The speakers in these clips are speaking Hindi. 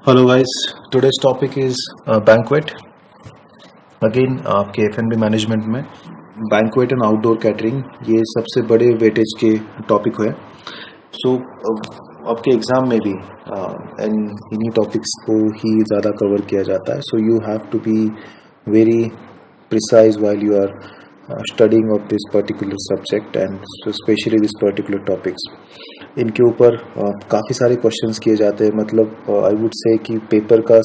Hello guys, today's topic is banquet. Again आपके एफ&बी मैनेजमेंट में बैंक्वेट एंड आउटडोर कैटरिंग ये सबसे बड़े वेटेज के टॉपिक है। सो आपके एग्जाम में भी इन्हीं टॉपिक्स को ही ज़्यादा कवर किया जाता है। So you have to be very precise while you are studying of this particular subject and especially this particular topics। इनके ऊपर काफ़ी सारे क्वेश्चंस किए जाते हैं। मतलब आई वुड से कि पेपर का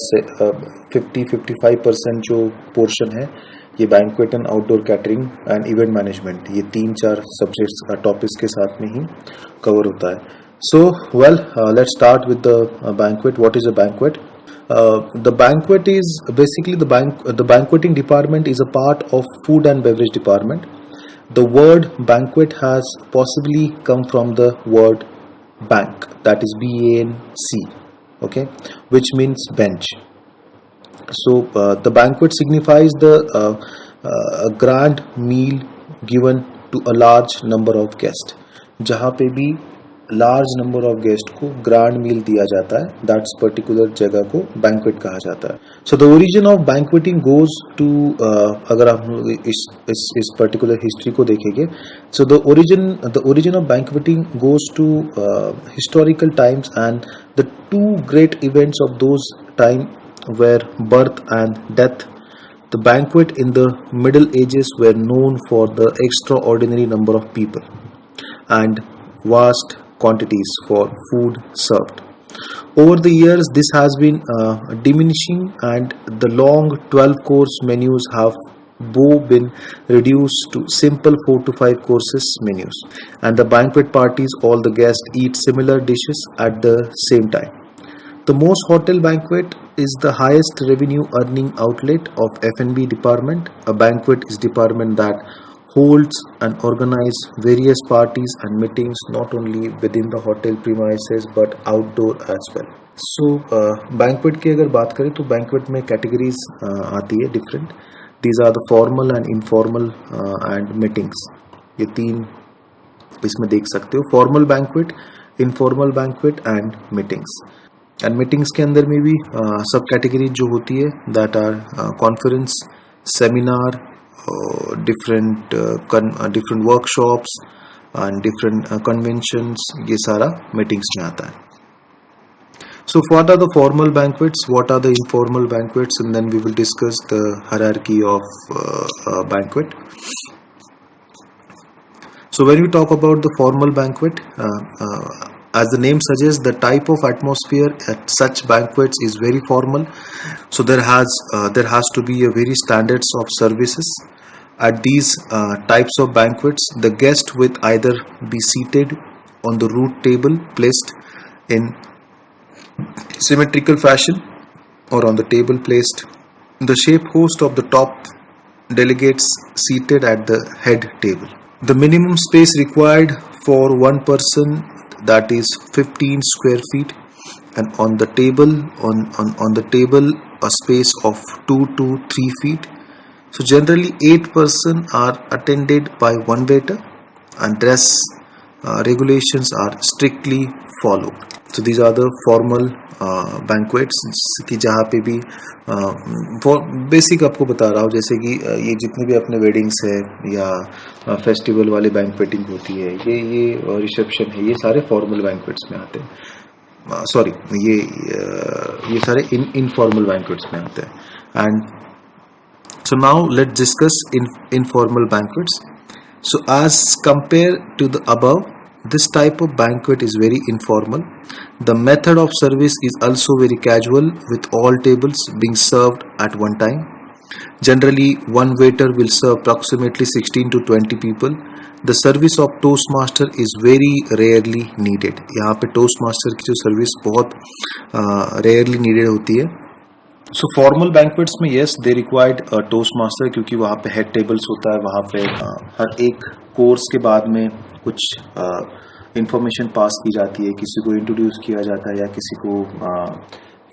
50-55% जो पोर्शन है ये banquet and outdoor catering and event management, ये 3-4 सब्जेक्ट्स टॉपिक्स के साथ में ही कवर होता है। So well, let's start with the banquet. What is a banquet? The banquet is basically the banqueting department is a part of food and beverage department. The word banquet has possibly come from the word bank, that is BANC, okay, which means bench. So the banquet signifies a grand meal given to a large number of guests. जहाँ पे भी लार्ज नंबर ऑफ गेस्ट को ग्रैंड मील दिया जाता है, दैट्स पर्टिकुलर जगह को बैंक्वेट कहा जाता है। So the origin of banqueting goes to, अगर आप इस पर्टिकुलर हिस्ट्री को देखेंगे, so the origin of banqueting goes to historical times and the two great events of those time were birth and death. The banquet in the Middle Ages were known for the extraordinary number of people and vast quantities for food served. Over the years, this has been diminishing, and the long 12-course menus have both been reduced to simple 4 to 5 courses menus. And the banquet parties, all the guests eat similar dishes at the same time. The most hotel banquet is the highest revenue earning outlet of F&B department. A banquet is department that holds and organize various parties and meetings not only within the hotel premises but outdoor as well. So banquet की अगर बात करें तो banquet में categories आती है different. These are the formal and informal and meetings. ये तीन इसमें देख सकते हो, formal banquet, informal banquet and meetings. And meetings के अंदर में भी सब categories जो होती है that are conference, seminar, different workshops and different conventions, ये सारा meetings में आता है। So what are the formal banquets, what are the informal banquets, and then we will discuss the hierarchy of banquet. So when we talk about the formal banquet, as the name suggests, the type of atmosphere at such banquets is very formal. So there has to be a very standards of services. At these types of banquets, the guest will either be seated on the root table placed in symmetrical fashion or on the table placed in the shape host of the top delegates seated at the head table. The minimum space required for one person, that is 15 square feet, and on the table a space of 2 to 3 feet. So generally 8 person are attended by one waiter, and dress regulations are strictly followed. So these are the formal banquets कि जहाँ पे भी बेसिक आपको बता रहा हूँ, जैसे कि ये जितने भी अपने वेडिंग्स है या फेस्टिवल वाले बैंक्वेटिंग होती है, ये रिसेप्शन है, ये सारे फॉर्मल बैंक्वेट्स में आते हैं। सॉरी, ये सारे इनफॉर्मल बैंक्वेट्स में आते हैं। And so now let's discuss informal banquets. So as compared to the above, this type of banquet is very informal. The method of service is also very casual, with all tables being served at one time. Generally, one waiter will serve approximately 16 to 20 people. The service of Toastmaster is very rarely needed. यहाँ पे Toastmaster की जो सर्विस बहुत rarely needed होती है। सो फॉर्मल बैंक्वेट्स में yes they required toast master, क्योंकि वहाँ पे हेड टेबल्स होता है, वहाँ पे हर एक कोर्स के बाद में कुछ इंफॉर्मेशन पास की जाती है, किसी को इंट्रोड्यूस किया जाता है या किसी को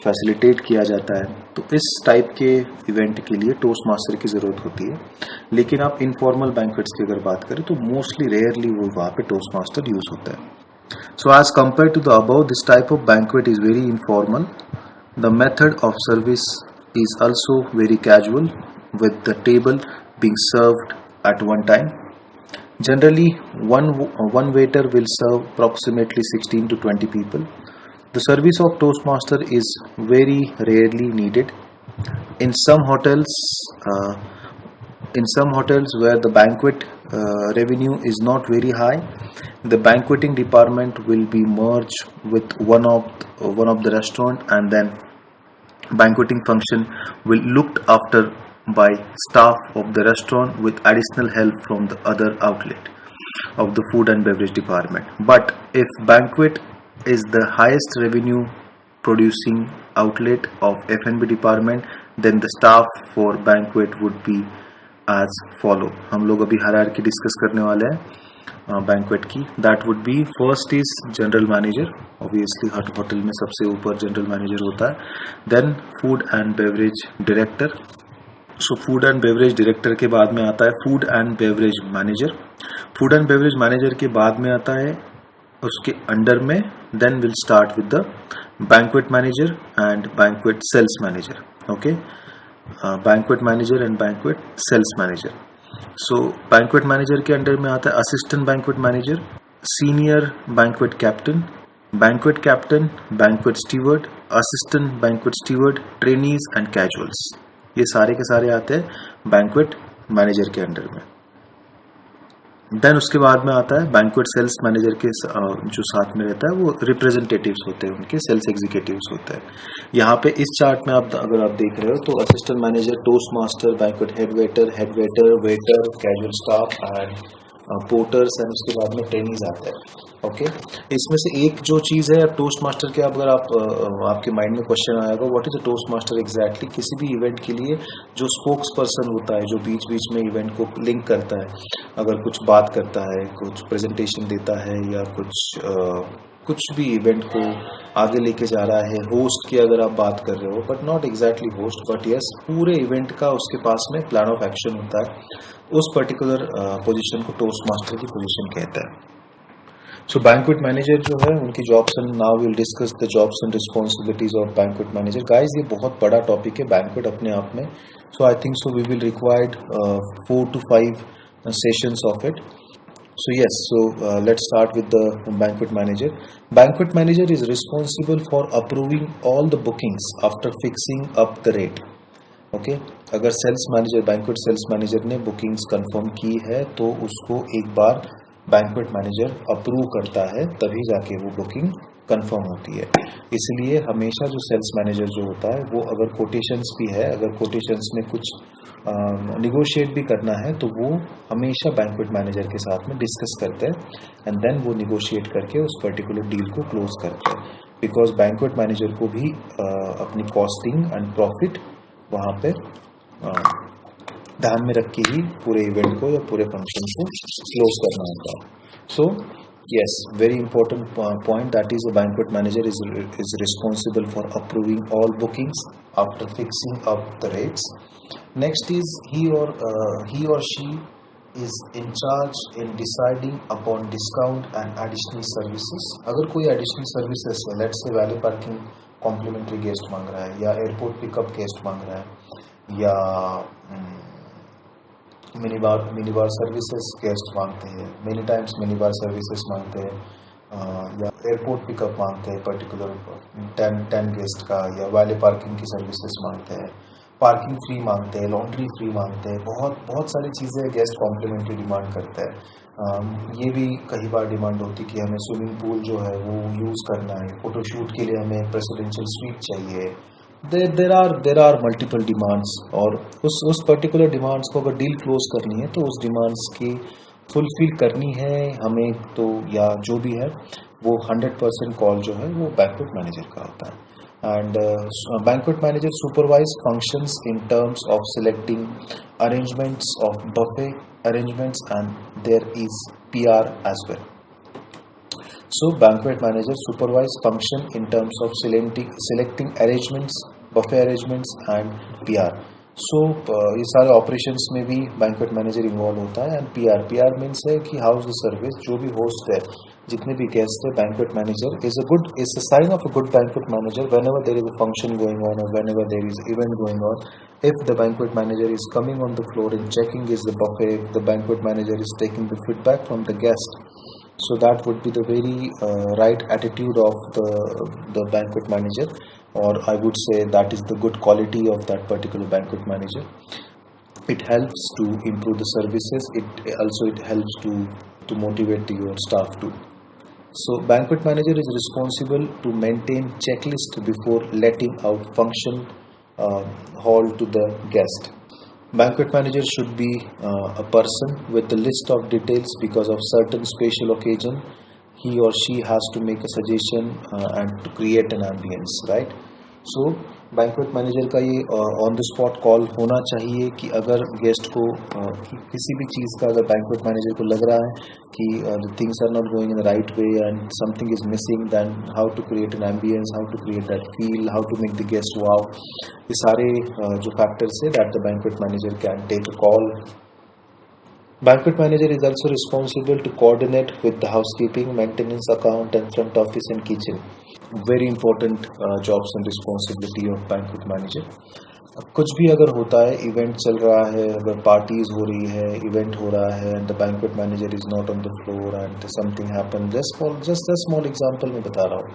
फैसिलिटेट किया जाता है। तो इस टाइप के इवेंट के लिए टोस्ट मास्टर की ज़रूरत होती है। लेकिन आप इनफॉर्मल बैंक्वेट्स की अगर बात करें तो मोस्टली रेयरली वो वहाँ पे टोस्ट मास्टर यूज़ होता है। So as compare to the above, this type of banquet is very informal. The method of service is also very casual, with the table being served at one time. Generally, one waiter will serve approximately 16 to 20 people. The service of Toastmaster is very rarely needed. In some hotels, uh, where the banquet revenue is not very high, the banqueting department will be merged with one of the restaurant, and then banqueting function will looked after by staff of the restaurant with additional help from the other outlet of the food and beverage department. But if banquet is the highest revenue producing outlet of F&B department, then the staff for banquet would be as follow. हम लोग अभी हायरार्की डिस्कस करने वाले हैं बैंक्वेट की. That would be, first is general manager. Obviously हर होटल में सबसे ऊपर जनरल मैनेजर होता है. Then food and beverage director. So food and beverage director के बाद में आता है food and beverage manager. Food and beverage manager के बाद में आता है उसके अंडर में, then will start with the banquet manager and banquet sales manager. Okay, banquet manager and banquet sales manager. So banquet manager के अंडर में आता है assistant banquet manager, senior banquet captain, banquet captain, banquet steward, assistant banquet steward, trainees and casuals. ये सारे के सारे आते हैं बैंक्वेट मैनेजर के अंडर में. देन उसके बाद में आता है बैंक्वेट सेल्स मैनेजर के जो साथ में रहता है वो रिप्रेजेंटेटिव्स होते हैं, उनके सेल्स एग्जीक्यूटिव्स होते हैं. यहाँ पे इस चार्ट में आप अगर आप देख रहे हो तो assistant manager, toast master, banquet head waiter, waiter, casual staff and porters and उसके बाद में ट्रेनीज आते हैं. ओके, इसमें से एक जो चीज़ है टोस्ट मास्टर के, अगर आपके माइंड में क्वेश्चन आएगा what is a toast master exactly. किसी भी इवेंट के लिए जो स्पोक्स पर्सन होता है, जो बीच बीच में इवेंट को लिंक करता है, अगर कुछ बात करता है, कुछ प्रेजेंटेशन देता है या कुछ भी इवेंट को आगे लेके जा रहा है. होस्ट की अगर आप बात कर रहे हो, but not exactly host, but yes पूरे इवेंट का उसके पास में प्लान ऑफ एक्शन होता है. उस पर्टिकुलर पोजीशन को टोस्ट मास्टर की पोजीशन कहते हैं. सो बैंक्वेट मैनेजर जो है उनकी jobs and now will discuss the jobs and responsibilities of banquet manager. Guys, ये बहुत बड़ा टॉपिक है बैंक्वेट अपने आप में. So I think so we will required 4 to 5 sessions of it. So yes, let's start with the banquet manager. Banquet manager is responsible for approving all the bookings after fixing up the rate. Okay, अगर sales manager, banquet sales manager ने बुकिंग्स कंफर्म की है तो उसको एक बार बैंक्वेट मैनेजर अप्रूव करता है, तभी जाके वो बुकिंग कंफर्म होती है. इसलिए हमेशा जो सेल्स मैनेजर जो होता है वो अगर कोटेशंस भी है, अगर कोटेशंस में कुछ निगोशिएट भी करना है तो वो हमेशा बैंक्वेट मैनेजर के साथ में डिस्कस करते हैं एंड देन वो निगोशिएट करके उस पर्टिकुलर डील को क्लोज करते हैं. बिकॉज बैंक्वेट मैनेजर को भी अपनी कॉस्टिंग एंड प्रॉफिट वहाँ पे ध्यान में रख के ही पूरे इवेंट को या पूरे फंक्शन को क्लोज करना होता है. सो yes, very important point, that is a banquet manager is responsible for approving all bookings after fixing up the rates. Next is he or she is in charge in deciding upon discount and additional services. अगर कोई additional services है, let's say valet parking complimentary guest मांग रहा है, या airport pickup guest मांग रहा है, या मिनी बार सर्विसेज गेस्ट मांगते हैं, many times mini bar services मांगते हैं, या एयरपोर्ट पिकअप मांगते हैं पर्टिकुलर 10 गेस्ट का, या वाले पार्किंग की सर्विसेज मांगते हैं, पार्किंग फ्री मांगते हैं, लॉन्ड्री फ्री मांगते हैं, बहुत सारी चीज़ें गेस्ट कॉम्प्लीमेंट्री डिमांड करते हैं. ये भी कई बार डिमांड होती है कि हमें स्विमिंग पूल जो है वो यूज़ करना है, फोटोशूट के लिए हमें प्रेसिडेंशियल स्वीट चाहिए. there are multiple demands, और उस पर्टिकुलर डिमांड्स को अगर डील क्लोज करनी है तो उस डिमांड्स की फुलफिल करनी है हमें, तो या जो भी है वो 100% कॉल जो है वो बैंक्वेट मैनेजर का होता है. And banquet manager supervise functions in terms of selecting arrangements of buffet arrangements and there is PR as well. So banquet manager supervise function in terms of selecting arrangements, buffet arrangements and PR. सो ये सारे ऑपरेशंस में भी बैंक्वेट मैनेजर इन्वॉल्व होता है. एंड पीआर मीन्स है कि हाउ इज द सर्विस. जो भी होस्ट है, जितने भी गेस्ट है, banquet manager is a sign of a good banquet manager. Whenever there is a function going on और whenever there is event going on, if the banquet manager is coming on the floor and checking is the buffet, the banquet manager is taking the feedback from the guest. So that would be the very right attitude of the banquet manager, or I would say that is the good quality of that particular banquet manager. It helps to improve the services. It helps to motivate your staff too. So banquet manager is responsible to maintain checklist before letting out function uh, hall to the guest. Banquet manager should be a person with a list of details because of certain special occasion. He or she has to make a suggestion and to create an ambience, right? So banquet manager का ये ऑन द स्पॉट कॉल होना चाहिए कि अगर गेस्ट को किसी भी चीज़ का अगर बैंक्वेट मैनेजर को लग रहा है कि the things are not going in the right way and something is missing, then how to create an ambience, how to create that feel, how to make the guest wow. ये सारे जो फैक्टर्स है that the banquet manager can take a call. Banquet manager is also responsible to coordinate with the housekeeping, maintenance, account and front office and kitchen. Very important jobs and responsibility of banquet manager. कुछ भी अगर होता है, इवेंट चल रहा है, अगर पार्टीज हो रही है, इवेंट हो रहा है and the banquet manager is not on the floor and something happen, just small example मैं बता रहा हूँ.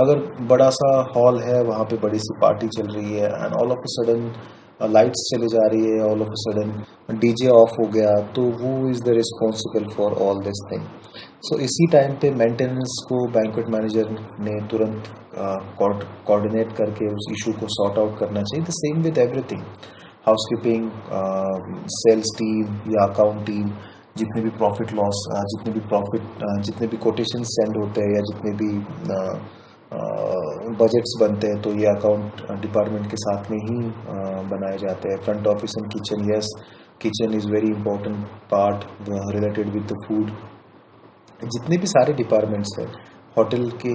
अगर बड़ा सा हॉल है, वहाँ पे बड़ी सी पार्टी चल रही है and all of a sudden lights चली जा रही है, all of a sudden DJ off हो गया, तो वो is the responsible for all this thing. So इसी टाइम पे मेंटेनेंस को बैंक्वेट मैनेजर ने तुरंत कोऑर्डिनेट करके उस इशू को सॉर्ट आउट करना चाहिए. The same with everything, housekeeping, sales team या अकाउंट टीम, जितने भी प्रॉफिट लॉस, जितने भी कोटेशन सेंड होते हैं या जितने भी बजट्स बनते हैं, तो ये अकाउंट डिपार्टमेंट के साथ में ही बनाए जाते हैं. Front office and kitchen, yes, kitchen is very important part related with the food. जितने भी सारे डिपार्टमेंट्स हैं, होटल के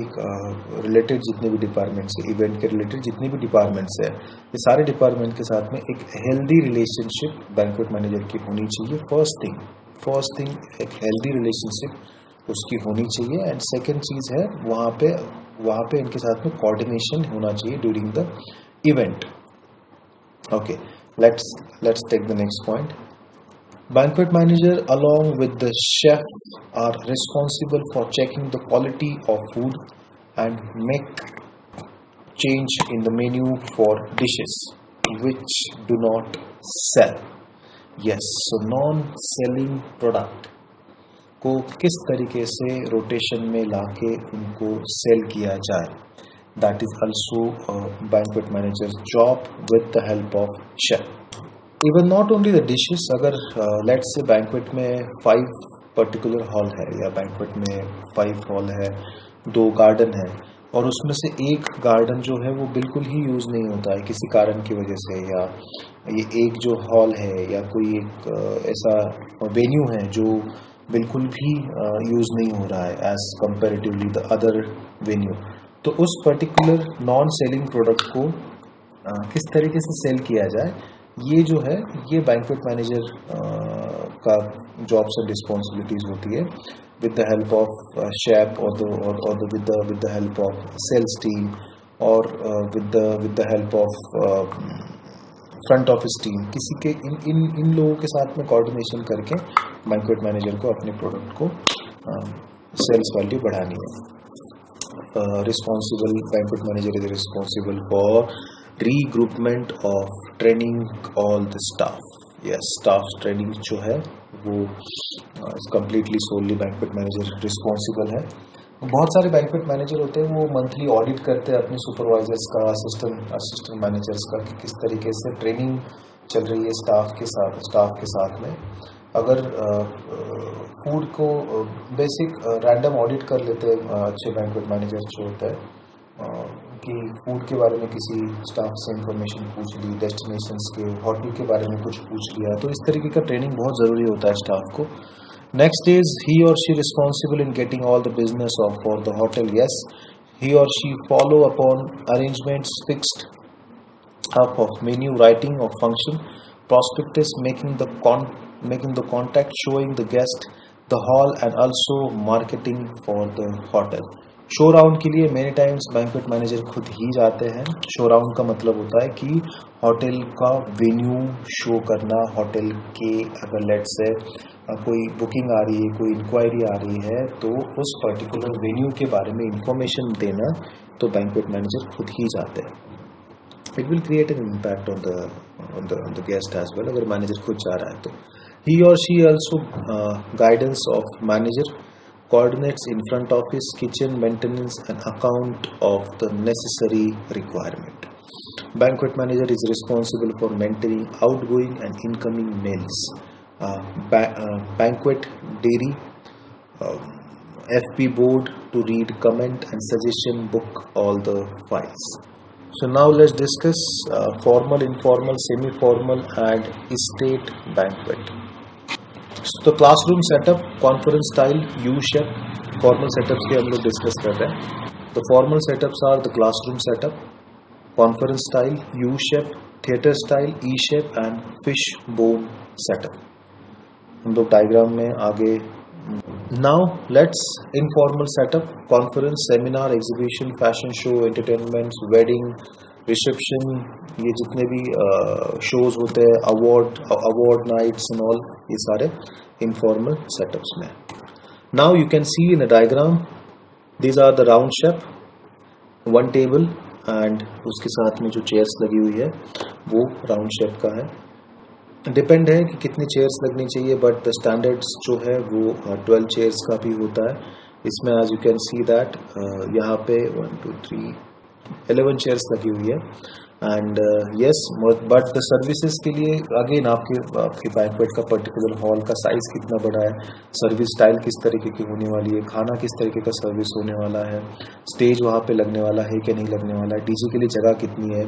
रिलेटेड जितने भी डिपार्टमेंट्स हैं, इवेंट के रिलेटेड जितने भी डिपार्टमेंट्स हैं, ये सारे डिपार्टमेंट के साथ में एक हेल्दी रिलेशनशिप बैंक्वेट मैनेजर की होनी चाहिए. फर्स्ट थिंग एक हेल्दी रिलेशनशिप उसकी होनी चाहिए. एंड सेकेंड चीज़ है वहाँ पे इनके साथ में कोऑर्डिनेशन होना चाहिए during the event. Okay, let's take the next point. Banquet manager along with the chef are responsible for checking the quality of food and make change in the menu for dishes which do not sell. Yes, so non-selling product को किस तरीके से रोटेशन में लाके उनको सेल किया जाए, that is also a banquet manager's job with the help of chef. Even not only the dishes, अगर let's say banquet में 5 particular hall है या banquet में 5 hall है, 2 garden है और उसमें से एक गार्डन जो है वो बिल्कुल ही यूज़ नहीं होता है किसी कारण की वजह से, या ये एक जो हॉल है या कोई एक ऐसा वेन्यू है जो बिल्कुल भी यूज़ नहीं हो रहा है as comparatively the other venue, तो उस पर्टिकुलर नॉन सेलिंग प्रोडक्ट को किस तरीके से सेल किया जाए, ये जो है ये बैंक्वेट मैनेजर का जॉब्स एंड रिस्पॉन्सिबिलिटीज होती है with the help of chef or with the help of sales team or with the help of front office team. किसी के इन लोगों के साथ में कोऑर्डिनेशन करके बैंक्वेट मैनेजर को अपने प्रोडक्ट को सेल्स वैल्यू बढ़ानी है. Responsible banquet manager is responsible for regroupment of training all the staff. Yes, staff training जो है वो completely solely banquet manager responsible है. बहुत सारे banquet manager होते हैं, वो मंथली ऑडिट करते हैं अपने सुपरवाइजर्स का, असिस्टेंट मैनेजर्स का कि किस तरीके से ट्रेनिंग चल रही है स्टाफ के साथ में. अगर फूड को बेसिक रैंडम ऑडिट कर लेते हैं अच्छे बैंक्वेट मैनेजर जो होता है कि फूड के बारे में किसी स्टाफ से इंफॉर्मेशन पूछ ली, डेस्टिनेशंस के, होटल के बारे में कुछ पूछ लिया, तो इस तरीके का ट्रेनिंग बहुत ज़रूरी होता है स्टाफ को. नेक्स्ट इज ही और she responsible in getting all the business of for the hotel. Yes, he और she follow upon arrangements fixed up of menu, writing of function, prospectus, making the contact, showing the guest the hall, and also marketing for the hotel. Show round के लिए मेनी टाइम्स बैंक्वेट मैनेजर खुद ही जाते हैं. शो राउंड का मतलब होता है कि होटल का वेन्यू शो करना. होटल के अगर लेट से कोई बुकिंग आ रही है, कोई इंक्वायरी आ रही है, तो उस पर्टिकुलर वेन्यू के बारे में इंफॉर्मेशन देना तो बैंक्वेट मैनेजर खुद ही जाते हैं. It will create an impact on the guest as well. अगर मैनेजर खुद जा रहा है तो he or she also guidance of manager, coordinates in front office, kitchen, maintenance and account of the necessary requirement. Banquet manager is responsible for maintaining outgoing and incoming mails. Banquet dairy, FP board to read comment and suggestion, book all the files. So now let's discuss formal, informal, semi-formal and state banquet. So the classroom setup, conference style, U-shape, formal setups के हम लोग discuss कर रहे हैं. The formal setups are the classroom setup, conference style, U-shape, theater style, E-shape and fishbone setup. हम लोग diagram में आगे. Now let's informal setup, conference, seminar, exhibition, fashion show, entertainments, wedding, reception, ये जितने भी shows होते हैं, award nights and all, ये सारे informal setups में. Now you can see in the diagram, these are the round shape, one table and उसके साथ में जो chairs लगी हुई है वो round shape का है. डिपेंड है कि कितनी चेयर्स लगनी चाहिए, बट द स्टैंडर्ड्स जो है वो 12 चेयर्स का भी होता है. इसमें as you can see that यहाँ पे 1 2 3 11 चेयर्स लगी हुई है. And yes, but the services के लिए अगेन आपके बैंक्वेट का पर्टिकुलर हॉल का साइज कितना बड़ा है, सर्विस स्टाइल किस तरीके की होने वाली है, खाना किस तरीके का सर्विस होने वाला है, स्टेज वहाँ पे लगने वाला है कि नहीं लगने वाला है, डीजे के लिए जगह कितनी है,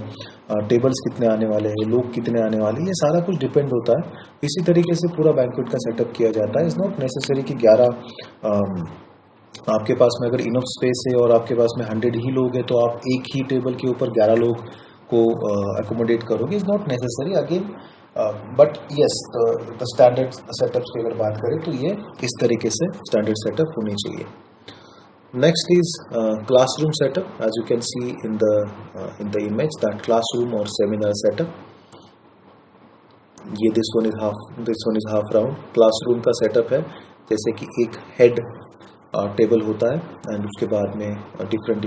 टेबल्स कितने आने वाले हैं, लोग कितने आने वाले हैं, ये सारा कुछ डिपेंड होता है. इसी तरीके से पूरा बैंक्वेट का सेटअप किया जाता है. इट्स नॉट नेसेसरी कि 11 आपके पास में अगर इनफ स्पेस है और आपके पास में 100 ही लोग हैं तो आप एक ही टेबल के ऊपर 11 लोग को अकोमोडेट करोगे. Is not necessary again, but yes the standard setups की अगर बात करें तो ये इस तरीके से स्टैंडर्ड सेटअप होनी चाहिए. Next is classroom setup. As you can see in the image that classroom और सेमिनार सेटअप. ये this one is half round. Classroom का सेटअप है जैसे कि एक हेड टेबल होता है एंड उसके बाद में डिफरेंट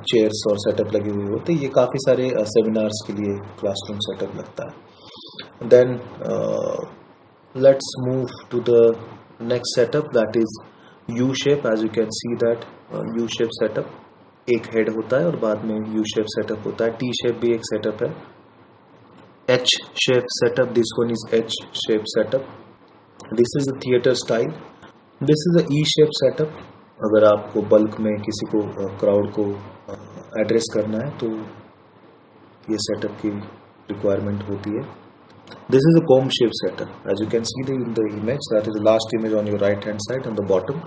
चेयर्स और सेटअप लगे हुए होते हैं. ये काफ़ी सारे सेमिनार्स के लिए क्लासरूम सेटअप लगता है. Then let's move to the next setup that is U shape. As you can see that U shape setup, एक हेड होता है और बाद में यू शेप सेटअप होता है. टी शेप भी एक सेटअप है. H shape setup, this one is H shape setup. This is a theatre style. This is a E shape setup. अगर आपको बल्क में किसी को क्राउड को एड्रेस करना है तो ये सेटअप की रिक्वायरमेंट होती है. This is a comb shape setup. As you can see in the image that is the last image on your right hand side on the bottom.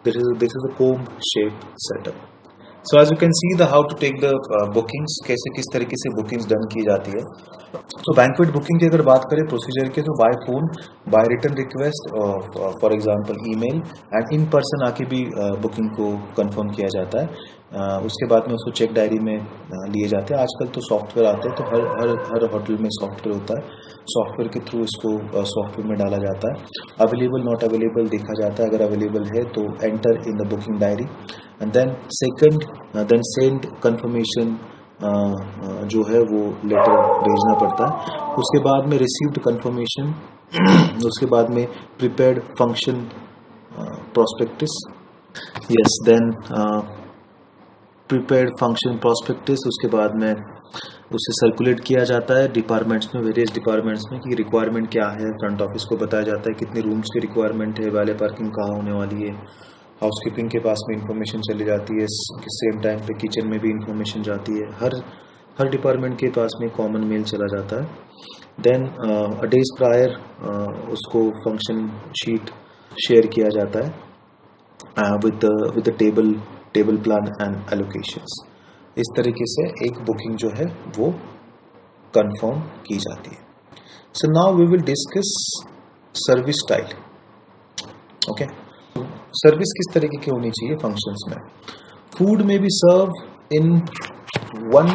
This is a comb shape setup. So as you can see the how to take the bookings, कैसे किस तरीके से बुकिंग्स डन की जाती है. तो बैंक्वेट बुकिंग की अगर बात करें प्रोसीजर के, तो by phone, by written request, for example email and in person आके भी बुकिंग को कंफर्म किया जाता है. उसके बाद में उसको चेक डायरी में लिए जाते हैं. आजकल तो सॉफ्टवेयर आते हैं, तो हर होटल में सॉफ्टवेयर होता है. सॉफ्टवेयर के थ्रू इसको सॉफ्टवेयर में डाला जाता है. अवेलेबल नॉट अवेलेबल देखा जाता है. अगर अवेलेबल है तो enter in the booking diary and then send confirmation जो है वो लेटर भेजना पड़ता है. उसके बाद में रिसीव्ड कंफर्मेशन, उसके बाद में prepared function prospectus. Yes, then prepared function prospectus. उसके बाद में उसे सर्कुलेट किया जाता है डिपार्टमेंट्स में, वेरियस डिपार्टमेंट्स में कि रिक्वायरमेंट क्या है. फ्रंट ऑफिस को बताया जाता है कितने रूम्स की रिक्वायरमेंट है, वैले पार्किंग कहाँ होने वाली है. हाउसकीपिंग के पास में इंफॉर्मेशन चली जाती है. सेम टाइम पे किचन में भी इंफॉर्मेशन जाती है. हर डिपार्टमेंट के पास में कॉमन मेल चला जाता है. देन अ डेज प्रायर उसको फंक्शन शीट शेयर किया जाता है with the table plan and allocations. इस तरीके से एक बुकिंग जो है वो कंफर्म की जाती है. So now we will discuss service style. Okay, service किस तरीके की होनी चाहिए फंक्शंस में. फूड में be serve in one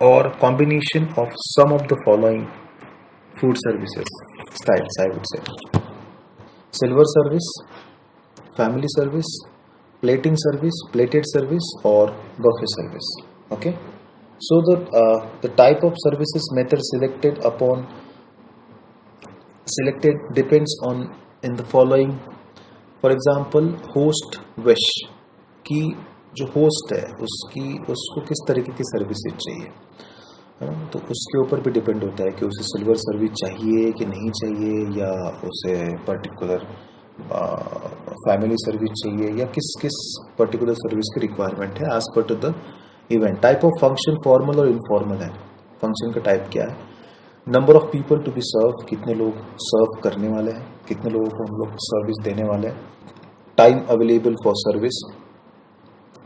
or combination of some of the following food services styles, I would say. Silver service, family service, plating service, plated service, or buffet service. Okay. So the type of services method selected depends on in the following. For example, host wish कि जो होस्ट है उसको किस तरीके की सर्विसेज चाहिए, तो उसके ऊपर भी डिपेंड होता है कि उसे सिल्वर सर्विस चाहिए कि नहीं चाहिए, या उसे पर्टिकुलर फैमिली सर्विस चाहिए, या किस किस पर्टिकुलर सर्विस की रिक्वायरमेंट है as per to the event. Type of function formal or informal है. फंक्शन का टाइप क्या है. Number of people to be serve, कितने लोग सर्व करने वाले हैं, कितने लोगों को हम लोग सर्विस देने वाले हैं. Time available for service,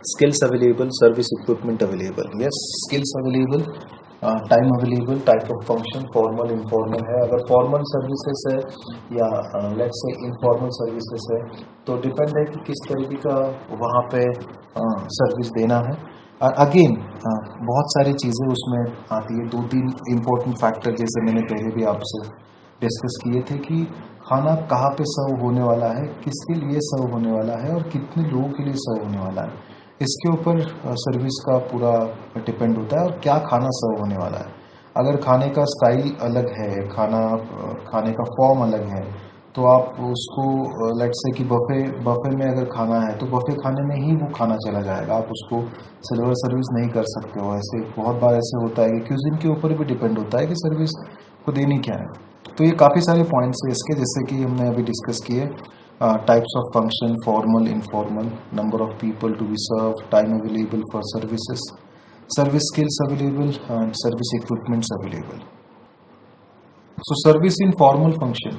skills available, service equipment available. Yes, skills available, time available. Type of function formal informal है. अगर फॉर्मल सर्विसेज है या लेट्स से इनफॉर्मल सर्विसेज है तो डिपेंड है कि किस तरीके का वहाँ पे सर्विस देना है. अगेन बहुत सारी चीज़ें उसमें आती है. 2-3 इम्पोर्टेंट फैक्टर जैसे मैंने पहले भी आपसे डिस्कस किए थे कि खाना कहाँ पे सर्व होने वाला है, किसके लिए सर्व होने वाला है और कितने लोगों के लिए सर्व होने वाला है. इसके ऊपर सर्विस का पूरा डिपेंड होता है और क्या खाना सर्व होने वाला है. अगर खाने का स्टाइल अलग है, खाने का फॉर्म अलग है, तो आप उसको लेट्स से कि बफे में अगर खाना है तो बफे खाने में ही वो खाना चला जाएगा. आप उसको सिल्वर सर्विस नहीं कर सकते हो. ऐसे बहुत बार ऐसे होता है कि क्यूजिन के ऊपर भी डिपेंड होता है कि सर्विस को देनी क्या है. तो ये काफ़ी सारे पॉइंट्स हैं इसके, जैसे कि हमने अभी डिस्कस किए. Types of function, formal, informal, number of people to be served, time available for services, service skills available, and service equipments available. So service in formal function.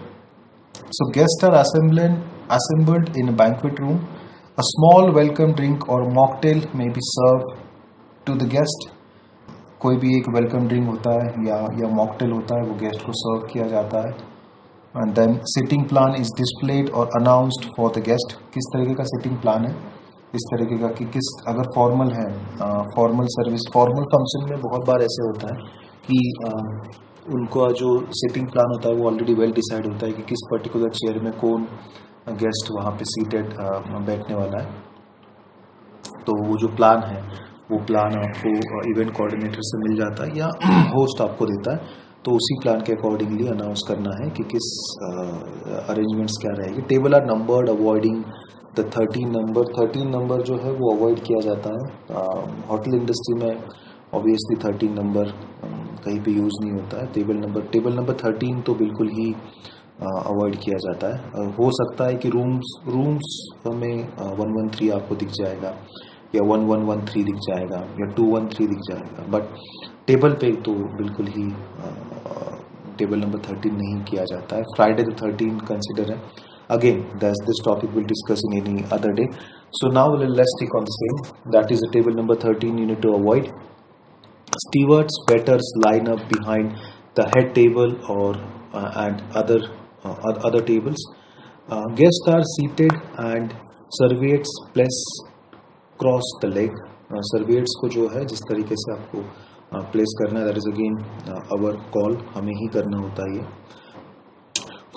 So guests are assembled in a banquet room. A small welcome drink or mocktail may be served to the guest. कोई भी एक वेलकम ड्रिंक होता है या मॉकटेल होता है, वो गेस्ट को सर्व किया जाता है. And then sitting plan is displayed or announced for the guest. किस तरीके का सिटिंग प्लान है, इस तरीके का कि किस, अगर फॉर्मल है, फॉर्मल सर्विस, फॉर्मल फंक्शन में बहुत बार ऐसे होता है कि उनका जो सिटिंग प्लान होता है वो ऑलरेडी वेल डिसाइड होता है कि किस पर्टिकुलर चेयर में कौन गेस्ट वहाँ पे सीटेड बैठने वाला है. तो वो जो प्लान है वो प्लान आपको इवेंट कोऑर्डिनेटर से मिल जाता है या होस्ट आपको देता है. तो उसी प्लान के अकॉर्डिंगली अनाउंस करना है कि किस अरेंजमेंट्स क्या रहेगी. Table are numbered avoiding the 13 number जो है वो अवॉइड किया जाता है. होटल इंडस्ट्री में ऑब्वियसली 13 नंबर कहीं पे यूज़ नहीं होता है. टेबल नंबर 13 तो बिल्कुल ही अवॉइड किया जाता है. हो सकता है कि रूम्स में 113 आपको दिख जाएगा या 1113 दिख जाएगा या 213 दिख जाएगा, बट टेबल पे तो बिल्कुल ही टेबल नंबर 13 नहीं किया जाता है. फ्राइडे द 13 कंसिडर है. Again this topic will discuss in any other day. So now let's take on the same, that is the table number 13 you need to avoid. Stewards, waiters line up behind the head table or and other tables. Guests are seated and serviettes place cross the leg. सर्वियट्स को जो है जिस तरीके से आपको प्लेस करना है, that is again our call, हमें ही करना होता है ये.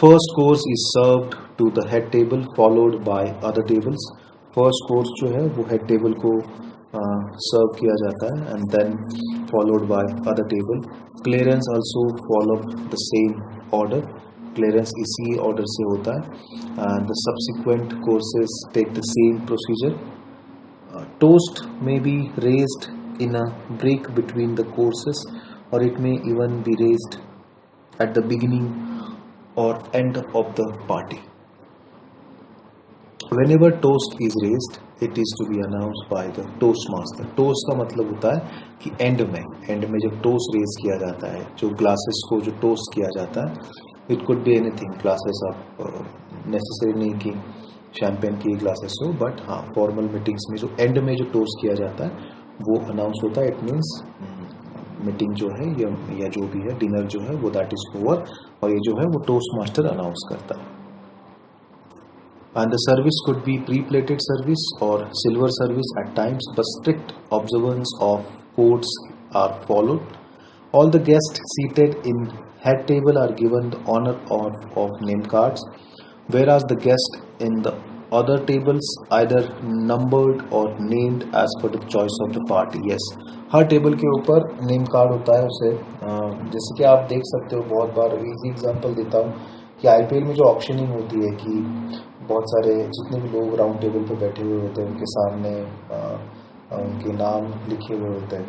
First course is served to the head table followed by other tables. First course जो है वो हेड टेबल को सर्व किया जाता है and then followed by other table. Clearance also follow the same order. Clearance इसी ऑर्डर से होता है and the subsequent courses take the same procedure. Toast may be raised in a break between the courses, or it may even be raised at the beginning or end of the party. Whenever toast is raised, it is to be announced by the toastmaster. Toast का मतलब होता है कि एंड में जब टोस्ट रेज किया जाता है, जो ग्लासेस को जो टोस्ट किया जाता है, it could be anything. Glasses आप नेसेसरी नहीं कि शैम्पेन की ग्लासेस हो, बट हाँ फॉर्मल मीटिंग्स में जो एंड में जो टोस्ट किया जाता है वो अनाउंस होता है. इट मीन्स मीटिंग जो है या जो भी है डिनर जो है वो दैट इज ओवर, और ये जो है वो टोस्ट मास्टर अनाउंस करता है. And the service could be pre-plated service or silver service at times, but strict observance of codes are followed. All the guests seated in head table are given the honor of name cards, whereas the guests in the other tables either numbered or named as per the choice of the party. Yes, her table के ऊपर नेम कार्ड होता है उसे. जैसे कि आप देख सकते हो, बहुत बार इजी एग्जांपल देता हूँ कि आईपीएल में जो ऑक्शनिंग होती है कि बहुत सारे जितने भी लोग राउंड टेबल पे बैठे हुए होते हैं उनके सामने उनके नाम लिखे हुए होते हैं,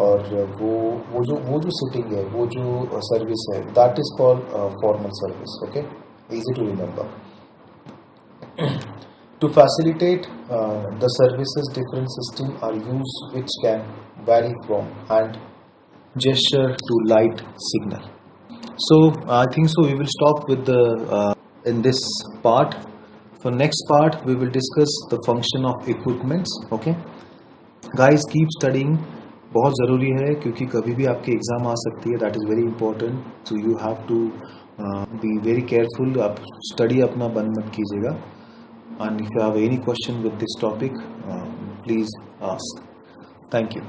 और वो जो सिटिंग है, वो जो सर्विस है, that is called formal service. Okay, easy to remember. To facilitate the services, different systems are used which can vary from hand gesture to light signal. So I think so we will stop with the in this part. For next part we will discuss the function of equipments. Okay guys, keep studying. बहुत ज़रूरी है क्योंकि कभी भी आपके एग्ज़ाम आ सकती है. That is very important. So you have to be very careful. आप स्टडी अपना बंद मत कीजिएगा. And if you have any question with this topic, please ask. Thank you.